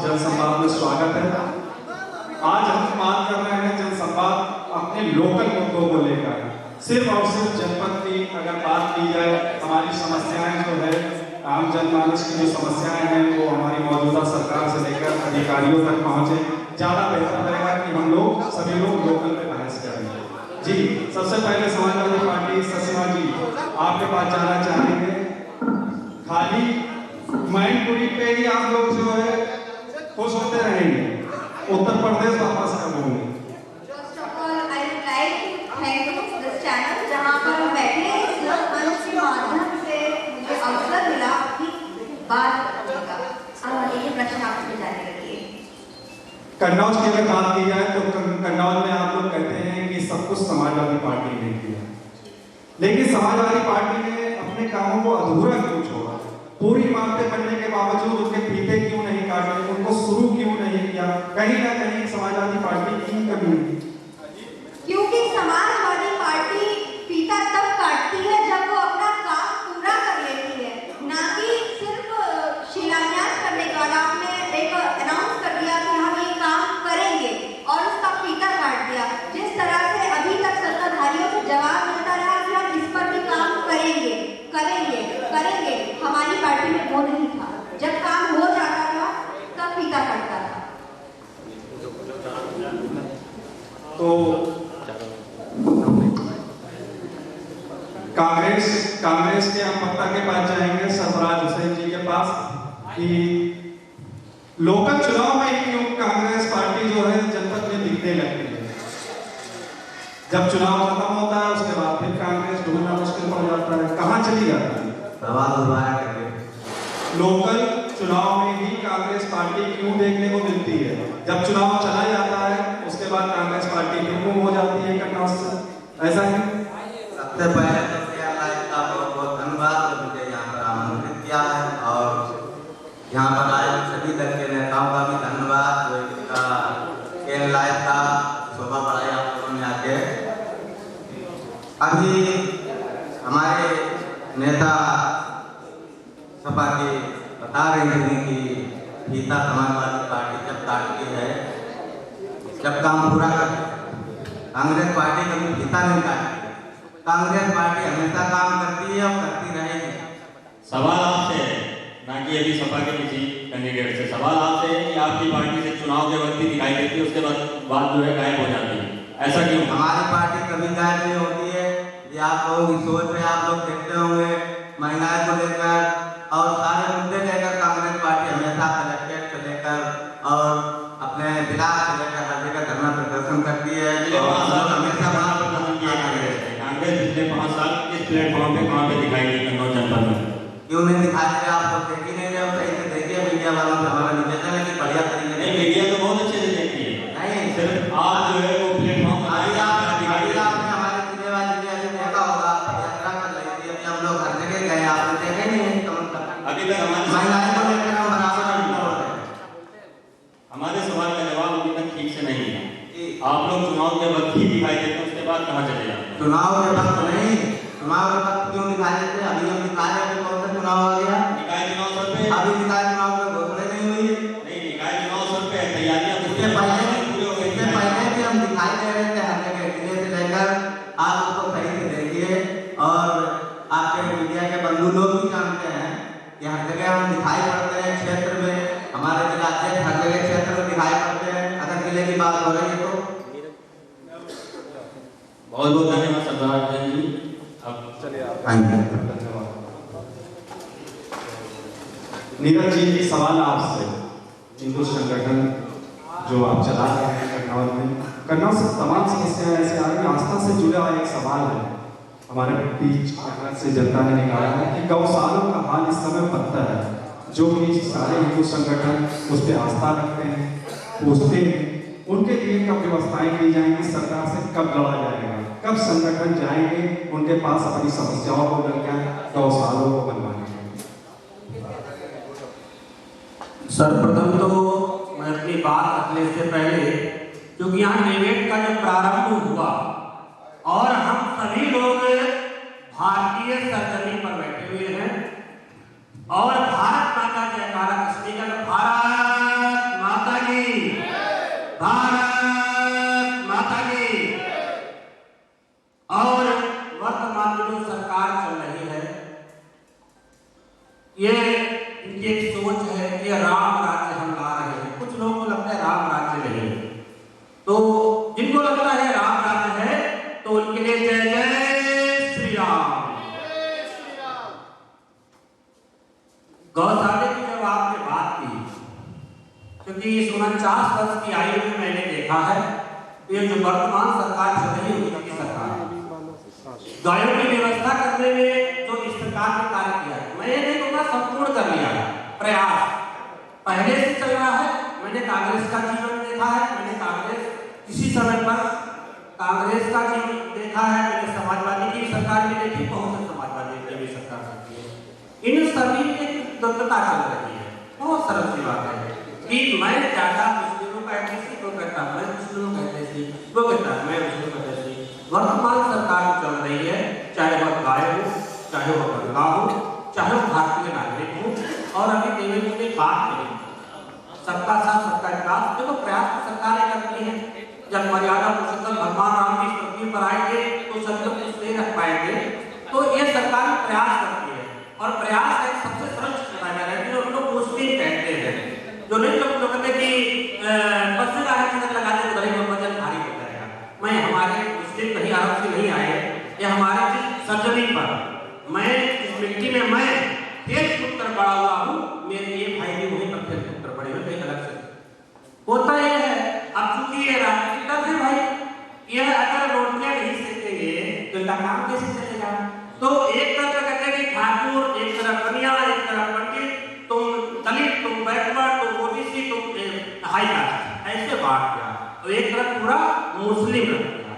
जनसंवाद में स्वागत है। आज हम बात कर रहे हैं जनसंवाद अपने लोकल मुद्दों को लेकर। सिर्फ और सिर्फ जनपद की अगर बात की जाए, हमारी समस्याएं जो है, आम जनमानस की जो समस्याएं हैं वो हमारी मौजूदा सरकार से लेकर अधिकारियों तक पहुंचे, ज़्यादा बेहतर रहेगा कि हम लोग सभी लोग लोकल पे बहस करें। जी, सबसे पहले समाजवादी पार्टी ससीमा जी आपके पास जाना चाहेंगे। खाली मैनपुरी पे ही आप लोग जो है खुश होते रहेंगे, उत्तर प्रदेश वापस कब होंगे? First of all, I would like to thank you for this channel जहाँ पर हम बैठे हैं। इस मंच के माध्यम से मुझे अवसर मिला अपनी बात करने का। ये प्रश्न आपसे जाने लगे। कन्नौज की अगर बात की जाए तो कन्नौज में आप लोग कहते हैं कि सब कुछ समाजवादी पार्टी ने किया, लेकिन समाजवादी पार्टी ने अपने कामों को अधूरा क्यों छोड़ा? पूरी इमारतें बनने के बावजूद उनके फीते क्यों नहीं काटे, उनको शुरू क्यों नहीं किया? कहीं ना कहीं समाजवादी पार्टी की कमी है। क्योंकि समाजवादी पार्टी फीता तब काटती है जब वो अपना काम पूरा कर लेती है, ना कि सिर्फ शिलान्यास करने के बाद आपने एक अनाउंस कर दिया कि हम ये काम करेंगे और उसका फीता काट दिया। जिस तरह से अभी तक सत्ताधारियों को जवाब मिलता रहा कि हम इस पर भी काम करेंगे करेंगे करेंगे, हमारी पार्टी में वो नहीं था। जब काम हो जाता था तब फीता कटता था। तो कांग्रेस के हम पत्ता के पास जाएंगे, सरफराज हुसैन जी के पास, कि लोकल चुनाव में क्यों कांग्रेस पार्टी जो है जनपद में दिखने लगती है? जब चुनाव खत्म होता है उसके बाद फिर कांग्रेस ढूंढना मुश्किल पड़ जाता है, कहाँ चली जाती है? सवाल दोबारा करिए। लोकल चुनाव में ही कांग्रेस पार्टी क्यों देखने को मिलती है? जब चुनाव चला जाता है उसके बाद कांग्रेस पार्टी फिर गुम हो जाती है कन्नौज से, ऐसा है? सबसे पहले तो का बहुत बहुत धन्यवाद, मुझे यहाँ पर आमंत्रित किया है, और यहाँ पर आए सभी दल के नेताओं का भी धन्यवाद। लाइव का शोभा बढ़ाई आप लोगों ने आके। अभी हमारे नेता सपा के बता रहे थे कि फीता समाजवादी पार्टी जब काटती है, जब काम पूरा करती है। कांग्रेस पार्टी कभी फीता नहीं काटती। कांग्रेस पार्टी हमेशा काम करती है और करती रहेगी। सवाल आपसे है, ना कि अभी सपा के किसी कैंडिडेट से। सवाल आपसे है कि आपकी पार्टी से चुनाव के वक्त ही दिखाई देती है, उसके बाद बात जो है गायब हो जाती है, ऐसा क्यों? हमारी पार्टी कभी गायब नहीं होती है। ये आप लोगों की सोच में आप लोग देखते होंगे, महिलाएं को लेकर और सारे मुद्दे लेकर कांग्रेस पार्टी हमेशा कलेक्ट्रेट से लेकर और अपने ब्लॉक से लेकर हर जगह धरना प्रदर्शन करती है। हमेशा बड़ा प्रदर्शन किया कांग्रेस पिछले 5 साल किस प्लेटफॉर्म पे कहाँ पे दिखाई दी कन्नौज जनपद में? क्यों नहीं दिखाई दे? आप लोग देख ही नहीं रहे हो, सही से देखिए। मीडिया वालों से हमारा निवेदन है कि बढ़िया तरीके से। मीडिया तो बहुत अच्छे से देखती है, नहीं सिर्फ आप जो है वो प्लेटफॉर्म आपने हमारे जिलेवार जिले से देखा होगा, यात्रा कर रही थी। अभी हम लोग हर जगह गए, आपने देखे नहीं है? अभी तक महिलाएं को लेकर हम बराबर हमारे सवाल का जवाब अभी तक ठीक से नहीं है। आप लोग चुनाव के वक्त ही दिखाई देते हैं, उसके बाद कहाँ चले जाते हैं? चुनाव के वक्त नहीं, चुनाव के वक्त क्यों दिखाई देते? अभी हम दिखा रहे हैं। कौन सा चुनाव आ गया? निकाय चुनाव सर पे। अभी निकाय चुनाव में घोषणा नहीं हुई है। नहीं, निकाय चुनाव सर पे तैयारियां इससे पहले भी हम दिखाई दे रहे थे हर जगह, जिले से लेकर। आप उसको सही से देखिए, और आपके मीडिया के बंधु लोग भी जानते हैं कि हर जगह हम दिखाई पड़ते हैं। क्षेत्र में हमारे जिला अध्यक्ष हर जगह क्षेत्र में दिखाई पड़ते हैं। अगर जिले की बात हो रही है तो बहुत बहुत धन्यवाद सरदार जी। अब चलिए आप धन्यवाद। नीरज जी, सवाल आपसे। हिंदू संगठन जो आप चला रहे हैं कन्नौज में, कन्नौज से तमाम समस्याएं ऐसे आ रही हैं। आस्था से जुड़ा एक सवाल है हमारे बीच से जनता ने निकाला है कि गौशालों का हाल इस समय पत्थर है, जो कि सारे हिंदू संगठन उस पर आस्था रखते हैं, पूछते हैं। उनके लिए कब व्यवस्थाएं की जाएंगी? सरकार से कब लड़ा जाएगा? कब संगठन जाएंगे उनके पास अपनी समस्याओं को लेकर, गौशालों को बनवाने? सर्वप्रथम तो मैं अपनी बात रखने से पहले, क्योंकि यहाँ डिबेट का जब प्रारंभ हुआ और हम सभी लोग भारतीय सरजमी पर बैठे हुए हैं और भारत माता जयकारा, भारत क्योंकि इस 49 वर्ष की आयु में मैंने देखा है ये जो वर्तमान सरकार चल रही है उनकी सरकार गायों की व्यवस्था करने में जो इस सरकार ने कार्य किया है, मैं ये नहीं कहूँगा संपूर्ण कर लिया है, प्रयास पहले से चल रहा है। मैंने कांग्रेस का जीवन देखा है, मैंने कांग्रेस किसी समय पर कांग्रेस का जीवन देखा है, मैंने समाजवादी की सरकार भी देखी, बहुत से समाजवादी की भी सरकार देखी है। इन सभी में द्वंद्वता चल रही है। बहुत सरल सी बात है कि मैं ज्यादा मुस्लिमों का ऐसी वो कहता मैं मुस्लिमों कहते थे, वो कहता मैं मुस्लिम कहते थे। वर्तमान सरकार चल रही है, चाहे वह गाय हो, चाहे वह गंगा हो, चाहे वह भारतीय नागरिक हो, और अभी देवेंद्र ने बात कही सबका साथ सबका विकास, देखो प्रयास तो सरकारें करती हैं। जब मर्यादा पुरुषोत्तम भगवान राम की पृथ्वी पर आएंगे तो सब लोग कुछ नहीं रख पाएंगे, तो ये सरकार प्रयास करती है। और प्रयास एक सबसे सरल बताया है कि जो लोग मुस्लिम कहते हैं, जो नहीं लोग कहते कि बस लगा दे तो गरीब वजन भारी हो जाएगा। मैं हमारे मुस्लिम कहीं अरब से नहीं आए, ये हमारे जिस सरजमी पर मैं इस मिट्टी में मैं खेत कूद कर बड़ा हुआ हूँ, मेरे ये भाई भी वहीं पर खेत कूद कर बड़े हुए, कहीं अलग से होता ये है। अब चूंकि ये राजनीति तब है भाई, यह अगर रोटियां नहीं सेकेंगे तो इनका काम कैसे चलेगा। तो एक तरफ कहते हैं कि ठाकुर, एक तरफ कन्या, एक तरफ पंडित, तुम दलित, तुम बैकवर्ड, तुम ओबीसी, तुम हाई कास्ट, ऐसे बांट दिया। तो एक तरफ पूरा मुस्लिम रख दिया,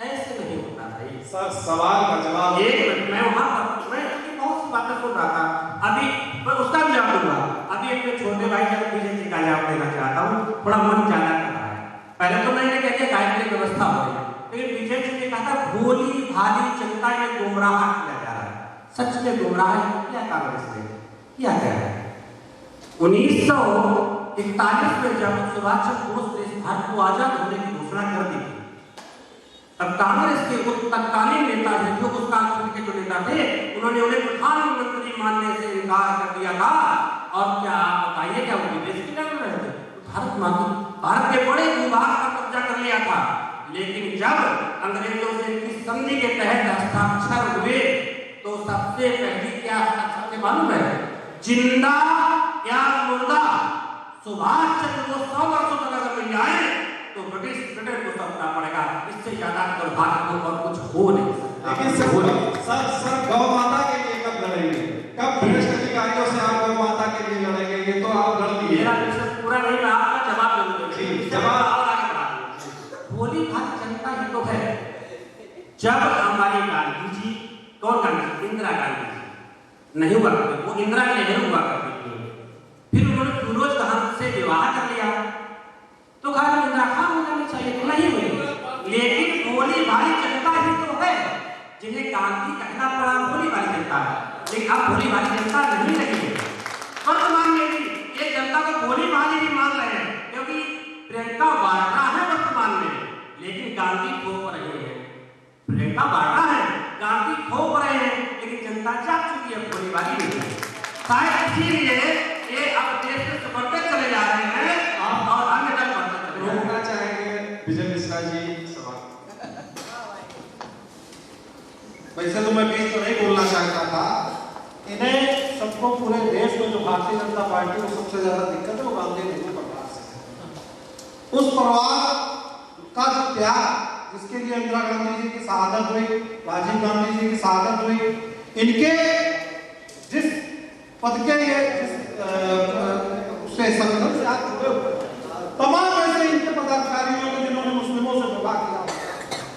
ऐसे नहीं होता भाई। सर सवाल का जवाब एक मिनट, मैं वहां पर मैं बहुत सी बातें सुन रहा था, अभी मैं उसका भी जवाब दूंगा। अभी अपने छोटे भाई का बीजेपी का जवाब देना चाहता हूँ, थोड़ा मन ज्यादा कर रहा है। पहले तो मैंने कहते गायत्री व्यवस्था हो रही है, लेकिन बीजेपी ने कहा था भोली भाली जनता में गुमराह किया जा रहा है। सच में गुमराह किया कांग्रेस ने, क्या कह रहा है। 1941 में जब सुभाष चंद्र बोस ने भारत को आजाद होने की घोषणा कर दी, तब कांग्रेस के कुछ तत्कालीन नेता थे, जो उस कांग्रेस के जो नेता थे, उन्होंने उन्हें प्रधानमंत्री मानने से इनकार कर दिया था। और क्या आप बताइए, क्या वो विदेश की लड़ रहे थे? भारत के बड़े भूभाग पर कब्जा कर लिया था। लेकिन जब अंग्रेजों से इनकी संधि के तहत हस्ताक्षर हुए, तो सबसे पहले क्या हस्ताक्षर मालूम है? जिंदा या मुर्दा सुभाष चंद्र बोस 100 वर्षों तक अगर मिल जाए तो ब्रिटेन को समझना पड़ेगा। इससे ज्यादा दुर्भाग्य और कुछ हो नहीं सकता। लेकिन सर गौ माता के लिए कब लड़ेंगे? कब भ्रष्ट अधिकारियों से आप गौ माता के लिए लड़ेंगे? ये तो आप लड़ दिए। मेरा विषय पूरा नहीं, मैं आपका जवाब दूंगा। जवाब आगे बढ़ा दूंगा। भोली भाली जनता ही तो है। जब हमारी गांधी जी, कौन गांधी जी? इंदिरा गांधी जी नहीं हुआ करते, वो इंदिरा नेहरू हुआ करती थी। फिर उन्होंने फिरोज खान से विवाह कर लिया, तो कहा इंदिरा खान हो जानी चाहिए, तो नहीं हुई। लेकिन भोली भाली जनता ही तो है जिन्हें गांधी कहना पड़ा भोली भाली जनता है। लेकिन अब भोली भाली जनता नहीं रही है। वर्तमान में भी ये जनता को भोली भाली भी मान रहे हैं, क्योंकि प्रियंका वाड्रा है वर्तमान में, लेकिन गांधी थोप रहे हैं। प्रियंका वाड्रा है, गांधी थोप रहे हैं, लेकिन जनता जाग चुकी है भोली भाली नहीं। शायद इसीलिए ये अब देश में बढ़ते चले जा रहे हैं और अन्य दल बढ़ते चले जा रहे हैं। रोकना चाहेंगे विजय मिश्रा जी सवाल। वैसे तो मैं बीच में नहीं बोलना चाहता था। इन्हें सबको पूरे देश में जो भारतीय जनता पार्टी को सबसे ज्यादा दिक्कत है वो गांधी नेहरू परिवार से। उस परिवार का जो त्याग, जिसके लिए इंदिरा गांधी जी की शहादत हुई, राजीव गांधी जी की शहादत हुई, इनके जिस पद के उससे संगठन से आज जुड़े हुए तमाम ऐसे इनके पदाधिकारियों को जिन्होंने मुस्लिमों से धोखा किया,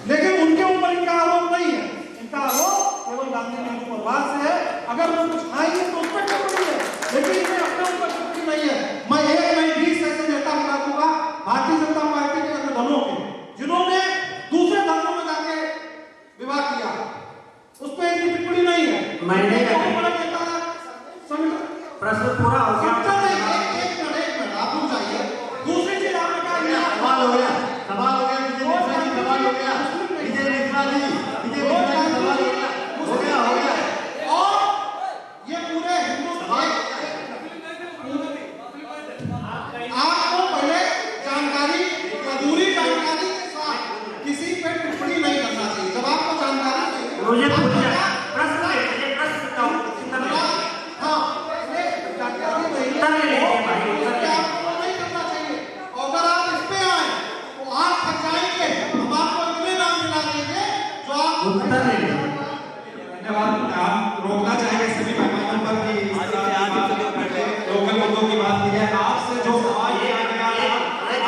लेकिन उनके ऊपर इनका आरोप नहीं है। इनका आरोप केवल गांधी नेहरू परिवार से है। अगर वो कुछ खाएंगे तो उस पर टिप्पणी है, लेकिन इन्हें अपने ऊपर टिप्पणी नहीं है। मैं 20 ऐसे नेता बता दूंगा भारतीय जनता पार्टी के अन्य दलों के, जिन्होंने दूसरे धर्मों में जाके विवाह किया, उस पर इनकी टिप्पणी नहीं है। मैंने प्रश्न पूरा हो गया। एक मिनट आप रुक जाइए। दूसरी चीज आप उत्तर नहीं मिला। धन्यवाद। आप रोकना चाहेंगे सभी मेहमानों पर कि इस तरह की बात लोकल मुद्दों की बात की है। आपसे जो सवाल ये आने वाला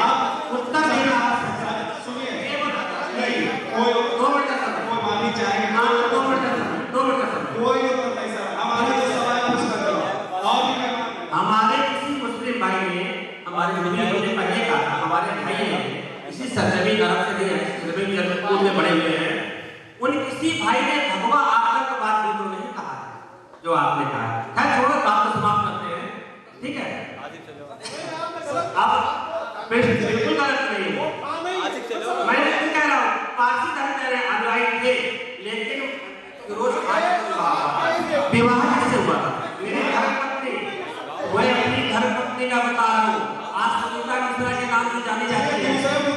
आप उत्तर नहीं मिला। सुनिए, नहीं, कोई 2 मिनट का समय। कोई माफी चाहेंगे, हाँ, 2 मिनट का समय, 2 मिनट का समय। कोई उत्तर नहीं सर। हमारे जो सवाल है उसका जवाब और भी मेहमान हमारे किसी मुस्लिम भाई ने हमारे बुजुर्गों ने पहले कहा था, हमारे भाई हैं इसी सरजमी तरफ से भी हैं, सरजमी जन्मभूमि में बड़े हुए हैं, उन किसी भाई ने भगवा आतंकवाद भी तो नहीं कहा है जो आपने कहा है। खैर छोड़ो, बात को समाप्त करते हैं, ठीक है? आप बिल्कुल गलत नहीं हो। मैं नहीं कह रहा हूँ पारसी धर्म मेरे अनुयायी थे, लेकिन रोज विवाह कैसे हुआ था? मेरे धर्मपत्नी, मैं अपनी धर्मपत्नी का बता रहा हूँ, आज सुनीता मिश्रा के नाम से जानी जाती है।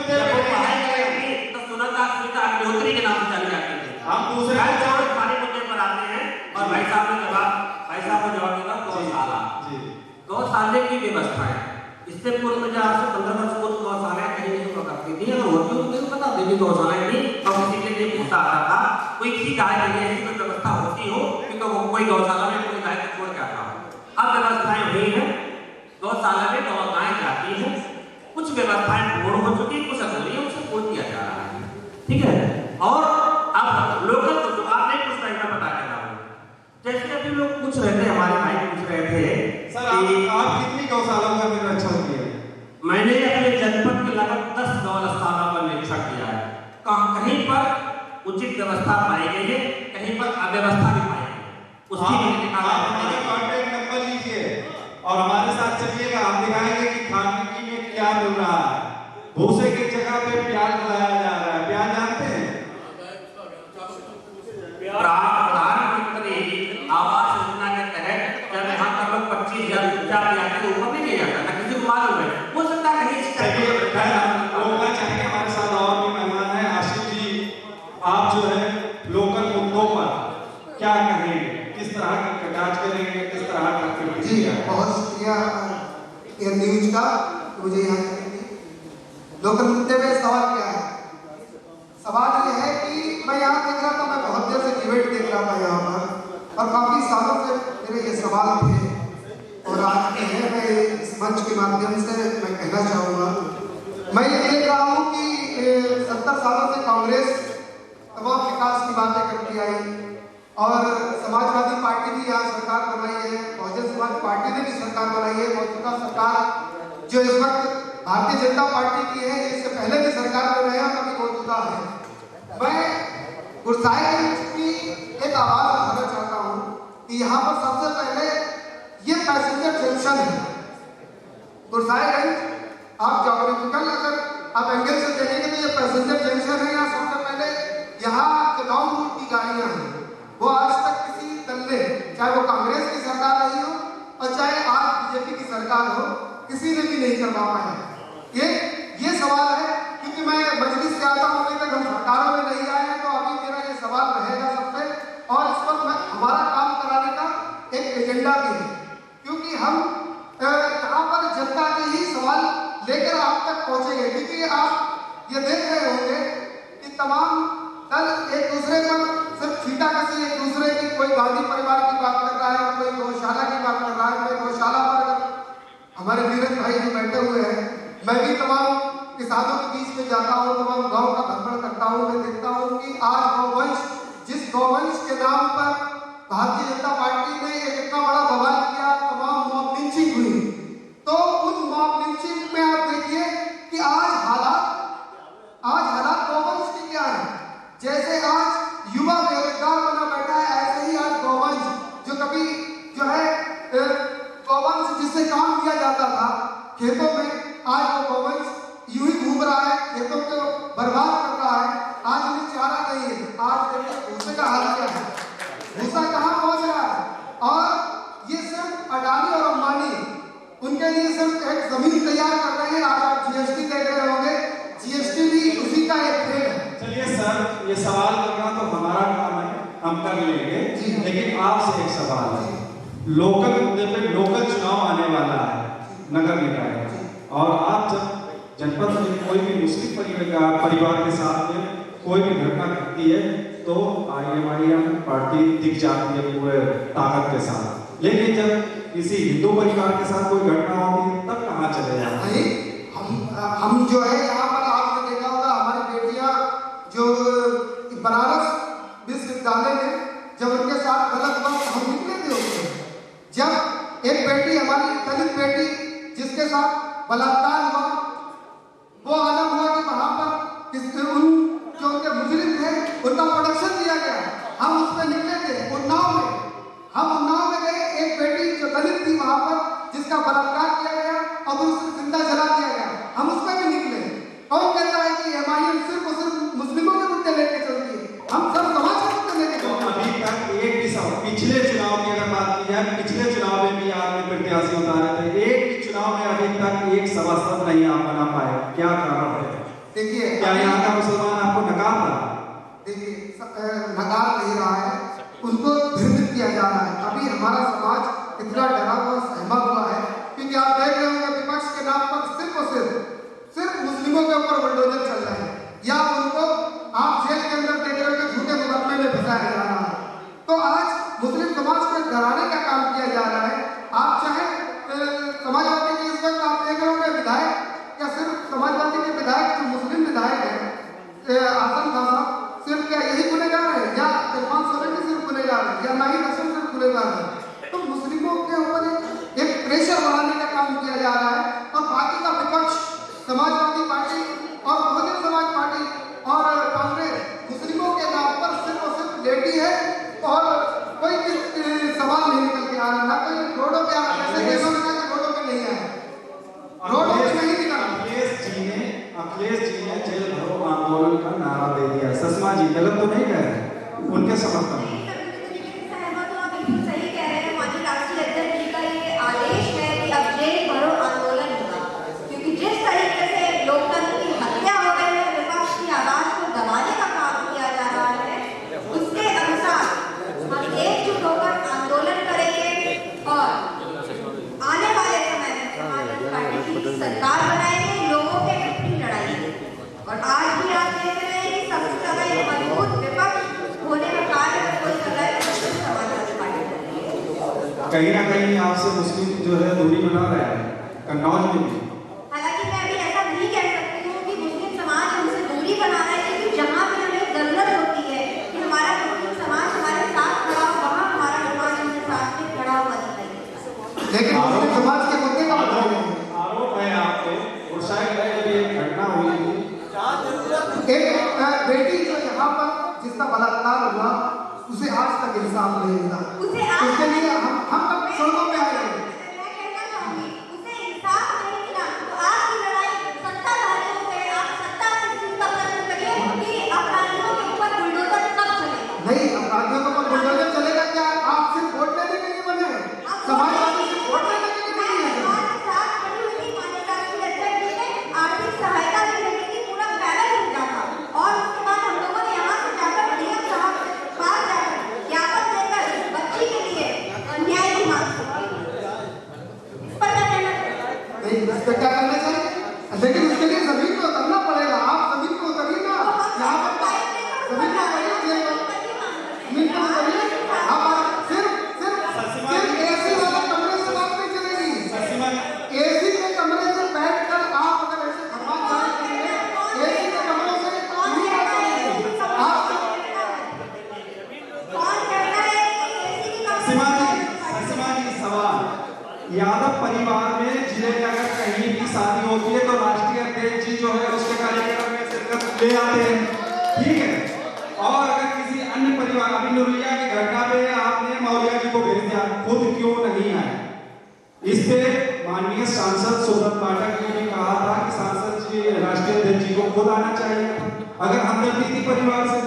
जब वो पढ़ाई करेंगी तो सुनीता अग्निहोत्री के नाम से जानी जाती है। हम दूसरे सारे मुद्दे पर आते हैं और भाई साहब को जवाब देगा गौशाला। गौशाले की व्यवस्था है, इससे पूर्व में जहाँ से 15 वर्ष पूर्व गौशाला कहीं नहीं हुआ करती थी, अगर होती तो मुझे बता देती गौशाला थी और किसी के लिए पूछता आता था कोई किसी गाय के लिए ऐसी कोई व्यवस्था होती हो कि तो कोई गौशाला में कोई गाय को छोड़ के आता हो। अब व्यवस्थाएं हुई हैं, गौशाला में गाय जाती है, कुछ व्यवस्थाएं पूर्ण हो चुकी, कुछ अधूरी है, उसे पूर्ण किया जा रहा है, ठीक है? और अब लोकल तो जो आप नहीं पूछ रहे हैं, बता के रहा हूँ, जैसे अभी लोग पूछ रहे थे, हमारे भाई पूछ रहे थे सर आप कितनी गौशालाओं का निरीक्षण किए? मैंने अपने जनपद के लगभग 10 गौशालाओं का निरीक्षण किया है। कहीं पर उचित व्यवस्था पाई गई है, कहीं पर अव्यवस्था भी पाई गई है। उसकी हमारे कॉन्टैक्ट नंबर लीजिए और हमारे साथ चलिएगा, हम दिखाएंगे कि खाने में क्या मिल रहा है। भूसे की जगह पे प्याज लगाया जा रहा है। प्याज जानते हैं? प्रधानमंत्री आवास योजना के तहत जब यहाँ पर लोग 25,000 ऊपर नहीं किया जाता, किसी को मालूम है, हो सकता है कहीं रोकना चाहेंगे। हमारे साथ और भी मेहमान हैं। आशिफ जी, आप जो है लोकल मुद्दों पर क्या कहेंगे, किस तरह की कटाच करेंगे, किस तरह का? जी बहुत शुक्रिया एयर न्यूज का मुझे यहाँ लोकल मुद्दे में सवाल क्या है? सवाल ये है कि मैं यहाँ देख रहा था, मैं बहुत देर से डिबेट देख रहा था यहाँ पर और काफी सालों से मेरे ये सवाल थे और आज के हैं। मैं इस मंच के माध्यम से मैं कहना चाहूँगा, मैं ये देख रहा हूँ कि 70 सालों से कांग्रेस तमाम विकास की बातें करती आई और समाजवादी पार्टी भी यहाँ सरकार बनाई है, बहुजन समाज पार्टी ने भी सरकार बनाई है। मौजूदा सरकार जो इस वक्त भारतीय जनता पार्टी की है, इससे पहले भी सरकार में रहे और अभी मौजूदा है। मैं गुरसाहिबगंज की एक आवाज उठाना चाहता हूँ कि यहाँ पर सबसे पहले ये पैसेंजर जंक्शन है गुरसाहिबगंज। आप ज्योग्राफिकल अगर आप एंगल से देखेंगे तो ये पैसेंजर जंक्शन है। यहाँ सबसे पहले यहाँ जो लॉन्ग रूट की गाड़ियाँ हैं वो आज तक किसी दल ने, चाहे वो कांग्रेस की सरकार रही हो और चाहे आज बीजेपी की सरकार हो, किसी ने भी नहीं करवा पाया। ये सवाल है, क्योंकि मैं मजलिस से आता हूँ, अभी तक हम सरकारों में नहीं आए हैं, तो अभी मेरा ये सवाल रहेगा सबसे और इस पर हमारा काम कराने का एक एजेंडा भी है, क्योंकि हम यहाँ पर जनता के ही सवाल लेकर आप तक पहुँचेंगे। क्योंकि आप ये देख रहे होंगे कि तमाम दल एक दूसरे पर सिर्फ छींटाकशी, एक दूसरे की, कोई गांधी परिवार की बात कर रहा है, कोई गौशाला की बात कर रहा है। कोई गौशाला पर हमारे नीरज भाई जो बैठे हुए हैं, मैं भी तमाम किसानों के बीच में जाता हूँ, तमाम गांव का भ्रमण करता हूँ। मैं देखता हूँ कि आज गौवंश, जिस गौवंश के नाम पर भारतीय जनता पार्टी ने एक इतना बड़ा बवाल किया, तमाम मॉब लिंचिंग हुई, तो उन मॉब लिंचिंग में आप देखिए कि आज हालात गौवंश के क्या है। जैसे आज युवा बेरोजगार बना बैठा है, ऐसे ही आज गौवंश जो कभी जो है गौवंश जिससे काम किया जाता था खेतों में, आज वो गौवंश यूं ही घूम रहा है, खेतों को बर्बाद कर रहा है। आज उन्हें चारा नहीं है। आज देखिए भूसे का हाल क्या है, भूसा कहाँ पहुंच रहा है। और ये सिर्फ अडानी और अंबानी उनके लिए सिर्फ एक जमीन तैयार कर रहे हैं। आज आप जीएसटी देख रहे होंगे, जीएसटी भी उसी का एक ट्रेड है। चलिए सर, ये सवाल करना तो हमारा काम है, हम कर लेंगे, लेकिन आपसे एक सवाल है। लोकल मुद्दे पे लोकल चुनाव आने वाला है, नगर निकाय, और आप जब जनपद में कोई भी मुस्लिम परिवार के साथ में कोई भी घटना घटती है तो तो IMIM पार्टी दिख जाती है पूरे ताकत के साथ, लेकिन जब किसी हिंदू परिवार के साथ कोई घटना होती है तब कहाँ चले जाते हैं? हम जो है यहाँ पर आपने देखा होगा हमारी बेटियां जो बनारस विश्वविद्यालय में जब उनके साथ गलत वक्त हम निकले थे उसमें, जब एक बेटी हमारी दलित बेटी जिसके साथ बलात्कार हुआ, वो आलम हुआ कि वहां पर उन जो उनके मुजरिम थे उनका प्रोडक्शन दिया गया, हम उस पर निकले थे उन्नाव में, हम उन्नाव में गए, एक बेटी जो दलित थी वहां पर जिसका बलात्कार किया गया और उसे जिंदा जला दिया गया, हम उस पर भी निकले। कौन कहता है कि MIM सिर्फ और सिर्फ मुस्लिमों के मुद्दे लेके चलती है? हम सब समाज के मुद्दे लेके चलते हैं। अभी तक एक भी पिछले चुनाव की अगर बात की जाए, पिछले चुनाव में भी आपने प्रत्याशी उतारे थे, एक भी चुनाव में अभी तक एक सभासद नहीं आप बना पाए, क्या कारण है? देखिए क्या यहाँ का मुसलमान आपको नकार रहा है? देखिए नकार नहीं रहा है, उनको भ्रमित किया जा रहा है। अभी हमारा समाज इतना डरा हुआ सहमा हुआ है क्योंकि आप देख रहे होंगे विपक्ष के नाम पर सिर्फ और सिर्फ मुस्लिमों के ऊपर बुलडोजर चल रहे हैं, या उनको आप जेल के अंदर देख रहे हो कि झूठे मुकदमे में फंसाया जा रहा है। तो आज मुस्लिम समाज को डराने का काम किया जा रहा है। आप चाहे समाजवादी के इस वक्त आप देख रहे होंगे विधायक या सिर्फ समाजवादी के विधायक जो मुस्लिम विधायक है आजम खान साहब सिर्फ क्या यही गुनेगार है, या इरफान सोलंकी सिर्फ गुनेगार है, या नाहिद हसन सिर्फ गुनेगार है? तो मुस्लिमों के ऊपर एक प्रेशर बढ़ाने का काम किया जा रहा है और बाकी का विपक्ष समाजवादी पार्टी और बहुजन समाज पार्टी और कांग्रेस मुस्लिमों के नाम पर सिर्फ और सिर्फ लेटी है और कोई सवाल नहीं निकल के आ रहा, ना कोई रोडों पे ऐसे देशों में रोडों पे नहीं आया, रोडों पे नहीं निकला। अखिलेश जी ने जेल भरो आंदोलन का नारा दे दिया, सुषमा जी गलत तो नहीं कह रहे, उनके समर्थन में सही कह रहे हैं। माननीय राष्ट्रीय अध्यक्ष जी का ये आदेश है कि अब जेल भरो आंदोलन होगा, क्योंकि जिस तरीके से लोकतंत्र की हत्या हो रही है, विपक्ष की आवाज को दबाने का काम किया जा रहा है, उसके अनुसार हम एकजुट होकर आंदोलन करेंगे और आने वाले समय में समाजवादी पार्टी की सरकार बनाएंगे, लोगों के हित की लड़ाई। और आज भी आप देख रहे हैं कि सबसे ज्यादा एक मजबूत विपक्ष होने का कार्य कोई कर रहा है समाजवादी पार्टी। कहीं ना कहीं आपसे मुस्लिम जो है दूरी बना रहे हैं कन्नौज में भी। हालांकि मैं अभी ऐसा नहीं कह सकती हूँ कि मुस्लिम समाज हमसे दूरी बना रहा है, क्योंकि जहाँ भी हमें जरूरत होती है कि हमारा मुस्लिम समाज हमारे साथ खड़ा हो, वहाँ हमारा समाज हमारे साथ में खड़ा हुआ दिखाई। लेकिन मुस्लिम समाज के मुद्दे का आरोप है आप पे, और शायद अभी एक घटना हुई थी, एक बेटी जो यहाँ पर जिसका बलात्कार हुआ उसे आज तक इंसाफ नहीं मिला, उसके लिए हम तक सड़कों पे आए हैं। मैं कहना चाहूंगी उसे इंसाफ नहीं मिला, तो आपकी लड़ाई सत्ताधारियों से, आप सत्ता से इसका प्रश्न करिए कि अपराधियों के ऊपर बुलडोजर कब चलेगा? नहीं, अपराधियों के ऊपर बुलडोजर चलेगा क्या? आप सिर्फ वोट लेने के लिए बने हैं, समाजवादी सिर्फ वोट लेने के लिए बने हैं। साथ खड़ी हुई थी माननीय राष्ट्रीय अध्यक्ष जी ने आर्थिक सहायता देने की पूरा पैनल भेजा था, और उसके बाद हम लोगों ने यहाँ से जाकर डीएम साहब के पास जाकर ज्ञापन देकर बच्ची के लिए न्याय की मांग की। पर क्या कहना नहीं, इस पे क्या करना चाहिए? लेकिन उसके लिए जमीन को उतरना पड़ेगा। आप जमीन को उतरिए ना, यहाँ पर जमीन को उतरिए, जमीन को उतरिए। आप सिर्फ एसी वाले कमरे से बात नहीं चलेगी। एसी के कमरे से बैठकर आप अगर ऐसे फरमान जारी करेंगे, एसी के कमरों से नहीं बात करेंगे। आप ससीमा जी सवाल, यादव परिवार में जिले में अगर कहीं भी शादी होती है तो राष्ट्रीय अध्यक्ष जी जो है उसके कार्यक्रम में शिरकत ले आते हैं, ठीक है, और अगर किसी अन्य परिवार, अभी नुरिया की घटना पे आपने मौलिया जी को भेज दिया, खुद क्यों नहीं आए? इस पे माननीय सांसद सोनम पाठक ने भी कहा था कि सांसद जी राष्ट्रीय अध्यक्ष जी को खुद आना चाहिए अगर हमदर्दी थी परिवार से।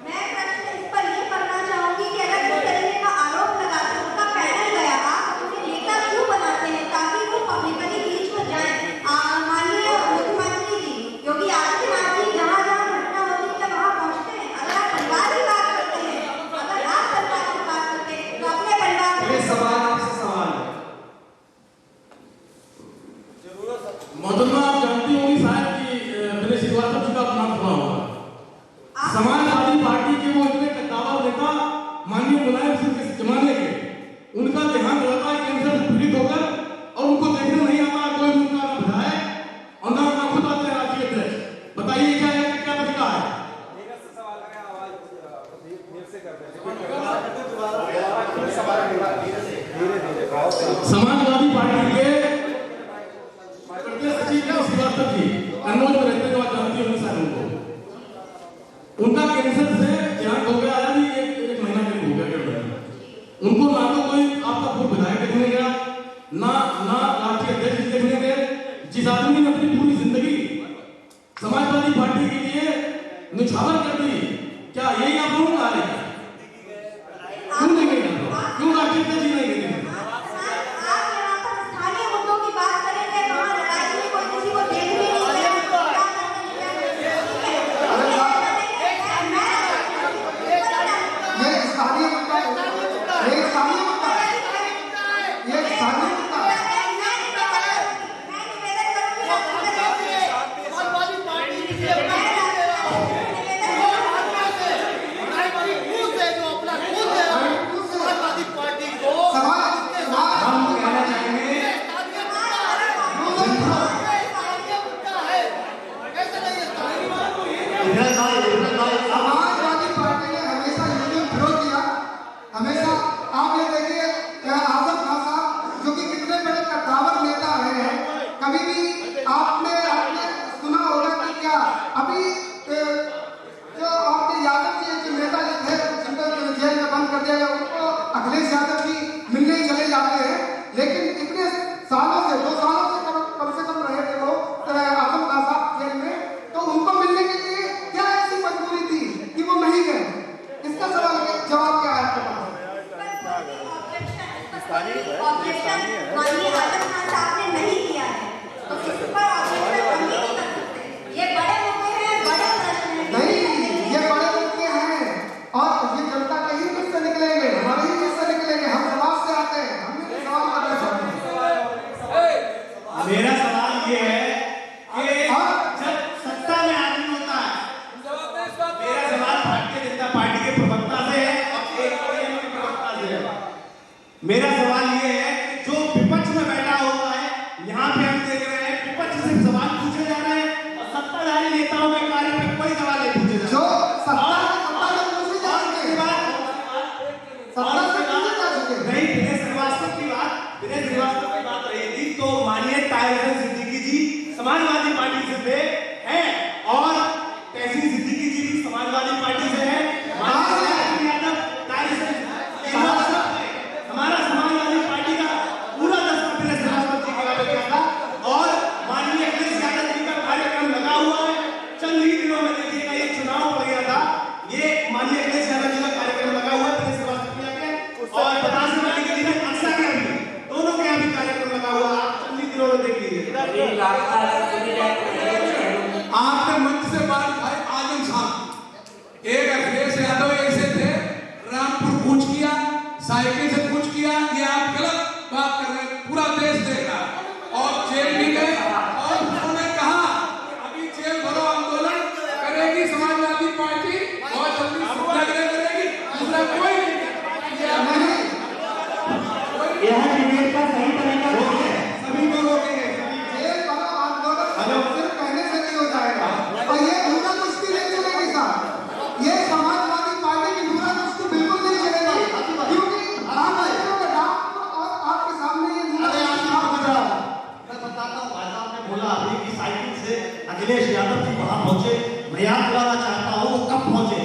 मैं प्रश्न इस पर ये करना चाहूंगी कि अगर इस तरीके का आरोप लगाते हैं, उनका पैनल गया, आप उन्हें नेता क्यों बनाते हैं ताकि वो पब्लिकली बीच में जाए? माननीय मुख्यमंत्री जी योगी आदित्यनाथ जी जहाँ जहाँ घटना होती है वहाँ पहुँचते हैं। अगर आप परिवार की बात करते हैं, अगर आप सरकार की बात करते हैं, तो अपने परिवार ये सवाल आपसे सवाल है। मोहतरमा आप जानती होंगी शायद कि श्रीवास्तव जी का नाम सुना होगा। समाजवादी पार्टी के वो इतने निछावर कर दी, क्या यही आप लोग आ रहे हैं? क्यों नहीं गए आप लोग? क्यों राष्ट्रीय जी नहीं गए? आप यहाँ पर स्थानीय मुद्दों की बात करेंगे, वहाँ लड़ाई में कोई किसी को देख भी नहीं रहा है, क्या ये स्थानीय मुद्दा है, ये स्थानीय मुद्दा है, ये स्थानीय मुद्दा है। हम कहना चाहेंगे समाजवादी पार्टी ने हमेशा यूनियन विरोध किया। हमेशा आप ये देखिए आजम खान साहब जो कि कितने बड़े कद्दावर नेता रहे हैं, कभी भी आपने सुना होगा कि क्या अभी जो आपके यादव जी जो नेता जो थे जिनको जेल में बंद कर दिया गया, उनको अखिलेश यादव जी मिलने ही चले जाते हैं, लेकिन इतने सालों से 2 सालों से कम से कम रहे थे वो आजम खान साहब जेल में, तो उनको मिलने के लिए क्या ऐसी मजबूरी थी कि वो नहीं गए? इसका जवाब क्या है आपके पास? ऑब्जेक्शन माननीय आजम खान साहब ने नहीं किया है, तो इस पर ऑब्जेक्शन हम नहीं कर सकते। ये बड़े मुद्दे हैं, बड़े प्रश्न हैं। नहीं, ये बड़े मुद्दे हैं और ये जनता के ही किससे निकलेंगे, हमारे ही किससे निकलेंगे? हम समाज से आते हैं, हम भी सवाल करना चाहते हैं। मेरा सवाल ये है कि जब सत्ता में आदमी होता है, मेरा सवाल भारतीय जनता पार्टी के प्रवक्ता से है और एआईएम के प्रवक्ता से है। मेरा सवाल ये है कि जो विपक्ष में बैठा हुआ है, यहाँ पे हम देख रहे हैं विपक्ष से सवाल पूछे जा रहे हैं और सत्ताधारी नेताओं के कार्य पे कोई सवाल नहीं पूछे जा जो रहे। सत्ता में पूछे जा चुके हैं, सत्ता से पूछे जा चुके हैं। नहीं, विनय श्रीवास्तव की बात रही थी, तो माननीय ताहिर सिद्दीकी जी समाजवादी पार्टी से थे हैं और तहसीन सिद्दीकी जी भी समाजवादी पार्टी से हैं। हमारा समाजवादी पार्टी का पूरा दस्ता विनय श्रीवास्तव जी के आगे किया था और माननीय अखिलेश यादव जी का कार्यक्रम लगा हुआ है। चंद ही दिनों में देखिएगा ये चुनाव हो गया था, ये माननीय अखिलेश यादव जी का कार्यक्रम लगा हुआ है विनय श्रीवास्तव जी के और बतास वाली के दिन अक्सर के भी दोनों के यहाँ भी कार्यक्रम लगा हुआ है। आप चंद ही दिनों में देख लीजिए। आपने मंच से बात भाई आजम साहब, एक अखिलेश यादव ऐसे थे, रामपुर कूच किया, साइकिल से कूच किया, ये आप गलत बात कर रहे हैं, पूरा देश देखा और जेल भी गए और उन्होंने कहा अभी जेल भरो आंदोलन करेगी समाजवादी पार्टी बहुत जल्दी सत्याग्रह करेगी, दूसरा कोई नहीं। यह डिबेट का सही तरीका सभी को रोकेंगे। जेल भरो आंदोलन सिर्फ कहने से नहीं हो जाएगा और ये धूरा कुश्ती नहीं चलेगी साहब, ये समाजवादी पार्टी की धूरा कुश्ती बिल्कुल नहीं चलेगी, क्योंकि आप और आपके सामने ये धूरा मैं बताता हूँ, भाई साहब ने बोला अभी कि साइकिल से अखिलेश यादव जी वहां पहुंचे। मैं याद दिलाना चाहता हूँ वो कब पहुंचे,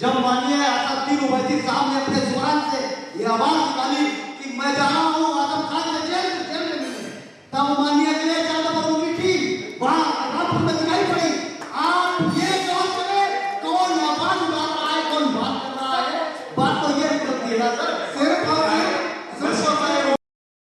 जब माननीय असदुद्दीन ओवैसी साहब ने अपने जुबान से ये आवाज निकाली कि मैं जा रहा हूँ आजम खान से